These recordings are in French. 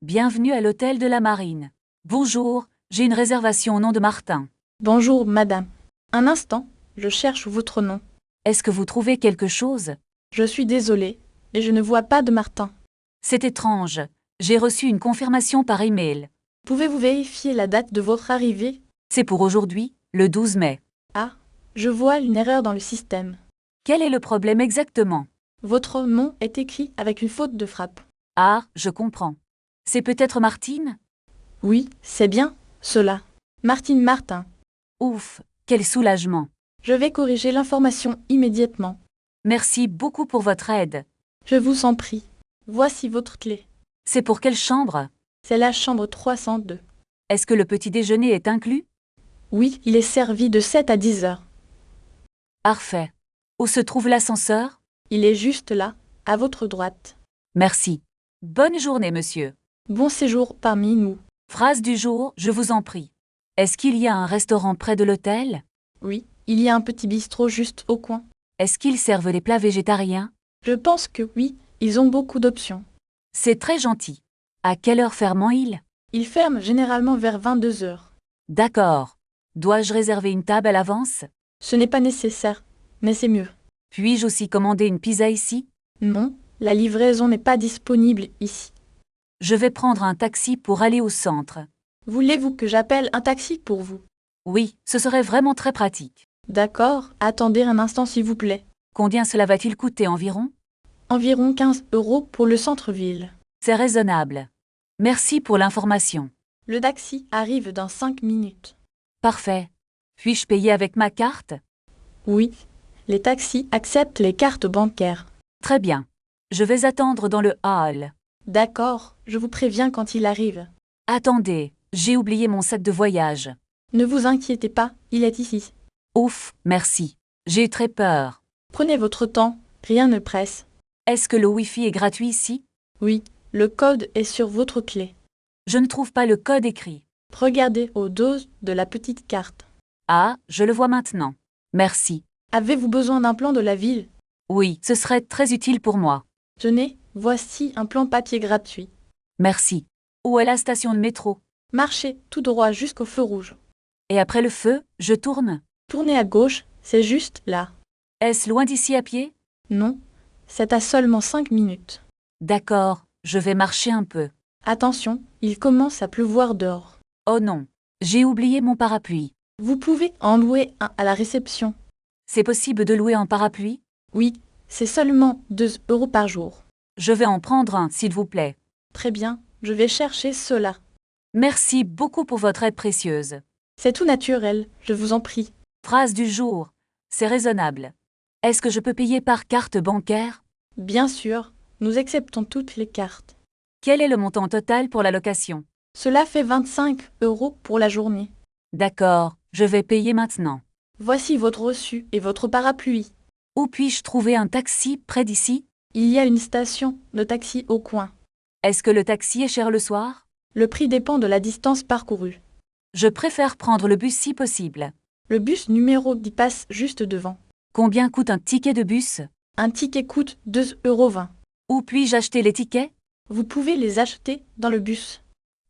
Bienvenue à l'hôtel de la Marine. Bonjour, j'ai une réservation au nom de Martin. Bonjour, madame. Un instant, je cherche votre nom. Est-ce que vous trouvez quelque chose? Je suis désolée, mais je ne vois pas de Martin. C'est étrange. J'ai reçu une confirmation par email. Pouvez-vous vérifier la date de votre arrivée? C'est pour aujourd'hui, le 12 mai. Ah, je vois une erreur dans le système. Quel est le problème exactement? Votre nom est écrit avec une faute de frappe. Ah, je comprends. C'est peut-être Martine? Oui, c'est bien, cela. Martine Martin. Ouf, quel soulagement. Je vais corriger l'information immédiatement. Merci beaucoup pour votre aide. Je vous en prie. Voici votre clé. C'est pour quelle chambre? C'est la chambre 302. Est-ce que le petit déjeuner est inclus? Oui, il est servi de 7 à 10 heures. Parfait. Où se trouve l'ascenseur? Il est juste là, à votre droite. Merci. Bonne journée, monsieur. Bon séjour parmi nous. Phrase du jour, je vous en prie. Est-ce qu'il y a un restaurant près de l'hôtel? Oui, il y a un petit bistrot juste au coin. Est-ce qu'ils servent des plats végétariens? Je pense que oui, ils ont beaucoup d'options. C'est très gentil. À quelle heure ferment-ils? Ils ferment généralement vers 22 heures. D'accord. Dois-je réserver une table à l'avance? Ce n'est pas nécessaire, mais c'est mieux. Puis-je aussi commander une pizza ici? Non, la livraison n'est pas disponible ici. Je vais prendre un taxi pour aller au centre. Voulez-vous que j'appelle un taxi pour vous? Oui, ce serait vraiment très pratique. D'accord, attendez un instant s'il vous plaît. Combien cela va-t-il coûter environ? Environ 15 euros pour le centre-ville. C'est raisonnable. Merci pour l'information. Le taxi arrive dans 5 minutes. Parfait. Puis-je payer avec ma carte? Oui, les taxis acceptent les cartes bancaires. Très bien. Je vais attendre dans le hall. D'accord, je vous préviens quand il arrive. Attendez, j'ai oublié mon sac de voyage. Ne vous inquiétez pas, il est ici. Ouf, merci. J'ai eu très peur. Prenez votre temps, rien ne presse. Est-ce que le Wi-Fi est gratuit ici? Oui, le code est sur votre clé. Je ne trouve pas le code écrit. Regardez au dos de la petite carte. Ah, je le vois maintenant. Merci. Avez-vous besoin d'un plan de la ville? Oui, ce serait très utile pour moi. Tenez, voici un plan papier gratuit. Merci. Où est la station de métro? Marchez tout droit jusqu'au feu rouge. Et après le feu, je tourne? Tournez à gauche, c'est juste là. Est-ce loin d'ici à pied? Non, c'est à seulement 5 minutes. D'accord, je vais marcher un peu. Attention, il commence à pleuvoir dehors. Oh non, j'ai oublié mon parapluie. Vous pouvez en louer un à la réception. C'est possible de louer un parapluie? Oui, c'est seulement 2 euros par jour. Je vais en prendre un, s'il vous plaît. Très bien, je vais chercher cela. Merci beaucoup pour votre aide précieuse. C'est tout naturel, je vous en prie. Phrase du jour. C'est raisonnable. Est-ce que je peux payer par carte bancaire? Bien sûr, nous acceptons toutes les cartes. Quel est le montant total pour la location? Cela fait 25 euros pour la journée. D'accord, je vais payer maintenant. Voici votre reçu et votre parapluie. Où puis-je trouver un taxi près d'ici? Il y a une station de taxi au coin. Est-ce que le taxi est cher le soir? Le prix dépend de la distance parcourue. Je préfère prendre le bus si possible. Le bus numéro 10 passe juste devant. Combien coûte un ticket de bus? Un ticket coûte 2,20 euros. Où puis-je acheter les tickets? Vous pouvez les acheter dans le bus.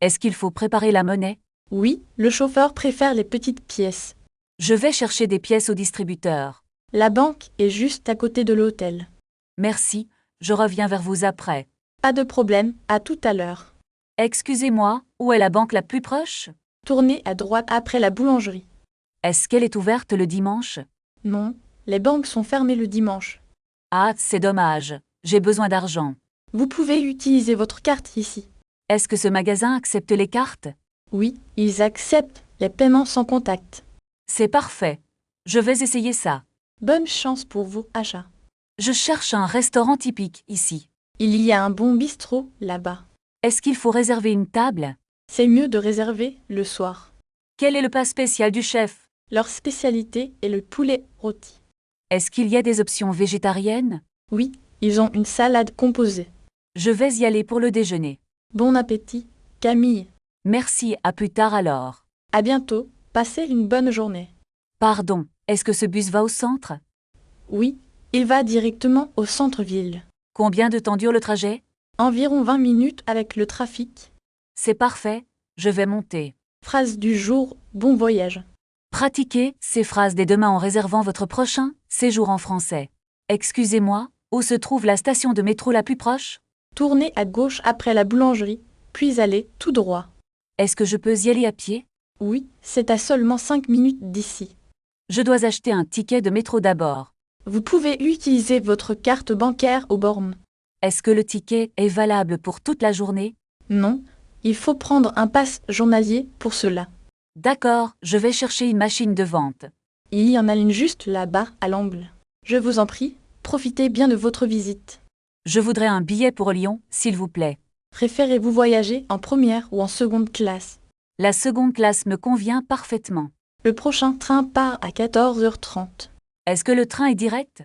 Est-ce qu'il faut préparer la monnaie? Oui, le chauffeur préfère les petites pièces. Je vais chercher des pièces au distributeur. La banque est juste à côté de l'hôtel. Merci, je reviens vers vous après. Pas de problème, à tout à l'heure. Excusez-moi, où est la banque la plus proche? Tournez à droite après la boulangerie. Est-ce qu'elle est ouverte le dimanche? Non, les banques sont fermées le dimanche. Ah, c'est dommage. J'ai besoin d'argent. Vous pouvez utiliser votre carte ici. Est-ce que ce magasin accepte les cartes? Oui, ils acceptent les paiements sans contact. C'est parfait. Je vais essayer ça. Bonne chance pour vos achats. Je cherche un restaurant typique ici. Il y a un bon bistrot là-bas. Est-ce qu'il faut réserver une table? C'est mieux de réserver le soir. Quel est le plat spécial du chef? Leur spécialité est le poulet rôti. Est-ce qu'il y a des options végétariennes? Oui, ils ont une salade composée. Je vais y aller pour le déjeuner. Bon appétit, Camille. Merci, à plus tard alors. À bientôt, passez une bonne journée. Pardon, est-ce que ce bus va au centre? Oui, il va directement au centre-ville. Combien de temps dure le trajet? Environ 20 minutes avec le trafic. C'est parfait, je vais monter. Phrase du jour, bon voyage. Pratiquez ces phrases dès demain en réservant votre prochain séjour en français. Excusez-moi, où se trouve la station de métro la plus proche? Tournez à gauche après la boulangerie, puis allez tout droit. Est-ce que je peux y aller à pied? Oui, c'est à seulement 5 minutes d'ici. Je dois acheter un ticket de métro d'abord. Vous pouvez utiliser votre carte bancaire aux bornes. Est-ce que le ticket est valable pour toute la journée? Non, il faut prendre un pass journalier pour cela. D'accord, je vais chercher une machine de vente. Il y en a une juste là-bas à l'angle. Je vous en prie, profitez bien de votre visite. Je voudrais un billet pour Lyon, s'il vous plaît. Préférez-vous voyager en première ou en seconde classe? La seconde classe me convient parfaitement. Le prochain train part à 14h30. Est-ce que le train est direct?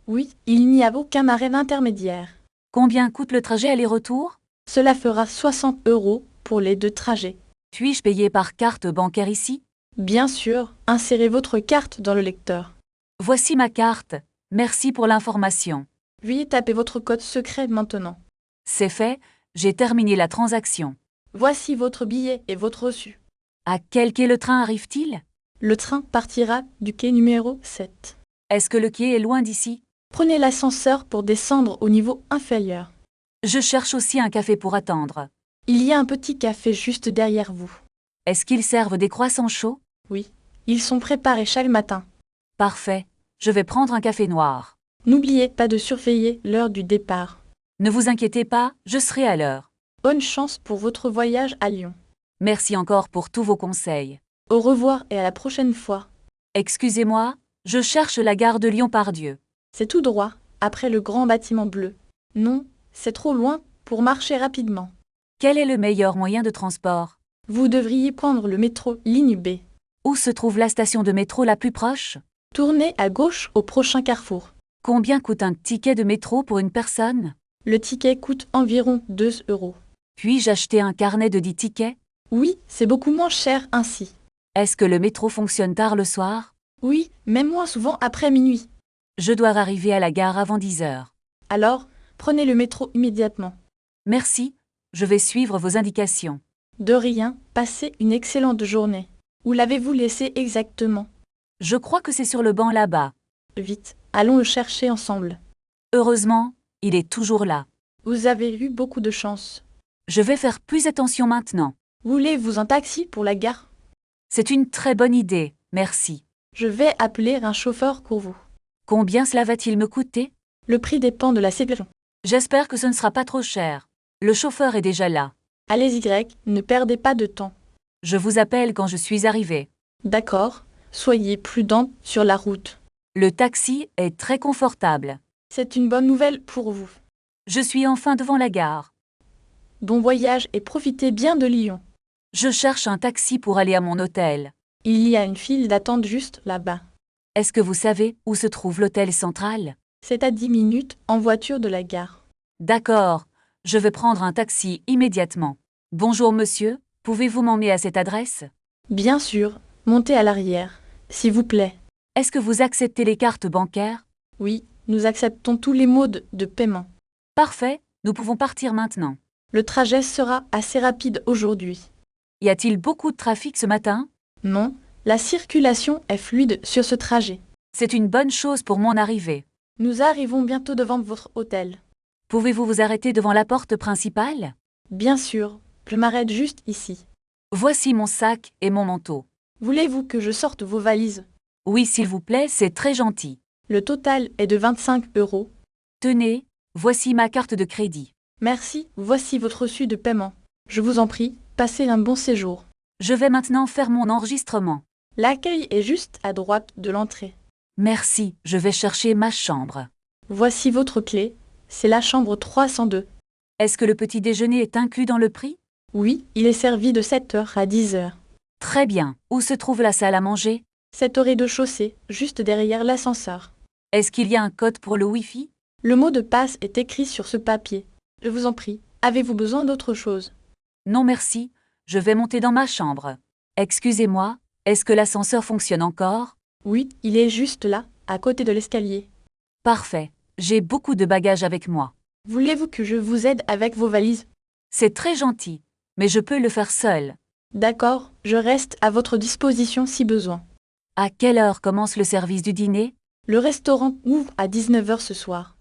Oui, il n'y a aucun arrêt intermédiaire. Combien coûte le trajet aller-retour? Cela fera 60 € pour les 2 trajets. Puis-je payer par carte bancaire ici? Bien sûr, insérez votre carte dans le lecteur. Voici ma carte. Merci pour l'information. Veuillez taper votre code secret maintenant. C'est fait, j'ai terminé la transaction. Voici votre billet et votre reçu. À quel quai le train arrive-t-il? Le train partira du quai numéro 7. Est-ce que le quai est loin d'ici? Prenez l'ascenseur pour descendre au niveau inférieur. Je cherche aussi un café pour attendre. Il y a un petit café juste derrière vous. Est-ce qu'ils servent des croissants chauds? Oui, ils sont préparés chaque matin. Parfait, je vais prendre un café noir. N'oubliez pas de surveiller l'heure du départ. Ne vous inquiétez pas, je serai à l'heure. Bonne chance pour votre voyage à Lyon. Merci encore pour tous vos conseils. Au revoir et à la prochaine fois. Excusez-moi, je cherche la gare de Lyon-Pardieu. C'est tout droit, après le grand bâtiment bleu. Non, c'est trop loin pour marcher rapidement. Quel est le meilleur moyen de transport? Vous devriez prendre le métro ligne B. Où se trouve la station de métro la plus proche? Tournez à gauche au prochain carrefour. Combien coûte un ticket de métro pour une personne? Le ticket coûte environ 2 €. Puis-je acheter un carnet de 10 tickets? Oui, c'est beaucoup moins cher ainsi. Est-ce que le métro fonctionne tard le soir? Oui, même moins souvent après minuit. Je dois arriver à la gare avant 10 heures. Alors, prenez le métro immédiatement. Merci, je vais suivre vos indications. De rien, passez une excellente journée. Où l'avez-vous laissé exactement? Je crois que c'est sur le banc là-bas. Vite, allons le chercher ensemble. Heureusement, il est toujours là. Vous avez eu beaucoup de chance. Je vais faire plus attention maintenant. Voulez-vous un taxi pour la gare? C'est une très bonne idée, merci. Je vais appeler un chauffeur pour vous. Combien cela va-t-il me coûter? Le prix dépend de la situation. J'espère que ce ne sera pas trop cher. Le chauffeur est déjà là. Allez-y, ne perdez pas de temps. Je vous appelle quand je suis arrivé. D'accord, soyez prudente sur la route. Le taxi est très confortable. C'est une bonne nouvelle pour vous. Je suis enfin devant la gare. Bon voyage et profitez bien de Lyon. Je cherche un taxi pour aller à mon hôtel. Il y a une file d'attente juste là-bas. Est-ce que vous savez où se trouve l'hôtel central? C'est à 10 minutes en voiture de la gare. D'accord, je vais prendre un taxi immédiatement. Bonjour monsieur, pouvez-vous m'emmener à cette adresse? Bien sûr, montez à l'arrière, s'il vous plaît. Est-ce que vous acceptez les cartes bancaires? Oui, nous acceptons tous les modes de paiement. Parfait, nous pouvons partir maintenant. Le trajet sera assez rapide aujourd'hui. Y a-t-il beaucoup de trafic ce matin? Non, la circulation est fluide sur ce trajet. C'est une bonne chose pour mon arrivée. Nous arrivons bientôt devant votre hôtel. Pouvez-vous vous arrêter devant la porte principale? Bien sûr, je m'arrête juste ici. Voici mon sac et mon manteau. Voulez-vous que je sorte vos valises? Oui, s'il vous plaît, c'est très gentil. Le total est de 25 €. Tenez, voici ma carte de crédit. Merci, voici votre reçu de paiement. Je vous en prie, passez un bon séjour. Je vais maintenant faire mon enregistrement. L'accueil est juste à droite de l'entrée. Merci, je vais chercher ma chambre. Voici votre clé, c'est la chambre 302. Est-ce que le petit déjeuner est inclus dans le prix? Oui, il est servi de 7 h à 10 h. Très bien. Où se trouve la salle à manger? C'est au rez-de-chaussée, juste derrière l'ascenseur. Est-ce qu'il y a un code pour le Wi-Fi? Le mot de passe est écrit sur ce papier. Je vous en prie, avez-vous besoin d'autre chose? Non merci, je vais monter dans ma chambre. Excusez-moi, est-ce que l'ascenseur fonctionne encore? Oui, il est juste là, à côté de l'escalier. Parfait, j'ai beaucoup de bagages avec moi. Voulez-vous que je vous aide avec vos valises? C'est très gentil. mais je peux le faire seul. D'accord, je reste à votre disposition si besoin. À quelle heure commence le service du dîner? Le restaurant ouvre à 19 h ce soir.